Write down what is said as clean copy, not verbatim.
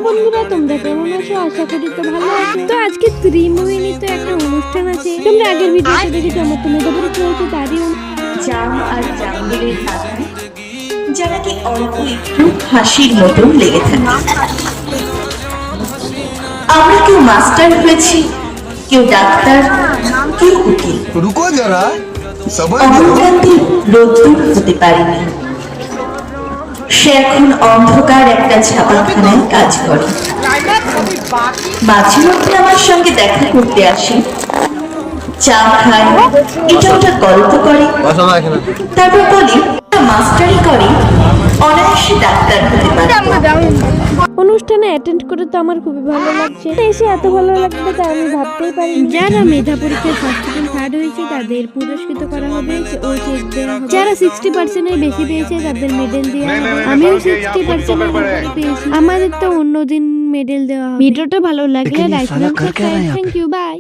বন্ধুরা, তোমরা কেমন আছো? আশা করি তো ভালো আছো। তো আজকে ত্রিমোহিনীতে একটা অনুষ্ঠান আছে। তোমরা আগের ভিডিওতে দেখেছো আমার তো মেধাপরীক্ষা হয়েছে, তারই জাম আর জামগুলির কথা যা নাকি অল্প একটু হাসির মতন লেগে থাকে। আমরা কেউ মাস্টার হয়েছি, কেউ ডাক্তার, কেউ উকিল। रुको जरा सबर অমর करो। গান্ধী রোদ্দুর হতে পারেনি। সে এখন অন্ধকার একটা ছাপাখানায় কাজ করে। মাঝে মধ্যে আমার সঙ্গে দেখা করতে আসে, চা খায়, এটা ওটা গল্প করে, তারপর বলে মাস্টারি করে অনায়াসে ডাক্তার হতে পারে। অনুষ্ঠানে অ্যাটেন্ড করে তো আমার খুবই ভালো লাগছে। এসে এত ভালো লাগবে তা আমি ভাবতেই পারি। যারা মেধা পরীক্ষায় ফার্স্ট সেকেন্ড থার্ড হয়েছে তাদের পুরস্কৃত করা হবে, ও চেক দেওয়া হবে। যারা 60% এর বেশি পেয়েছে তাদের মেডেল দেওয়া হবে। আমিও 60% এর উপরে পেয়েছি, আমাদের তো অন্যদিন মেডেল দেওয়া হবে। ভিডিওটা ভালো লাগলে লাইক করুন, থ্যাংক ইউ, বাই।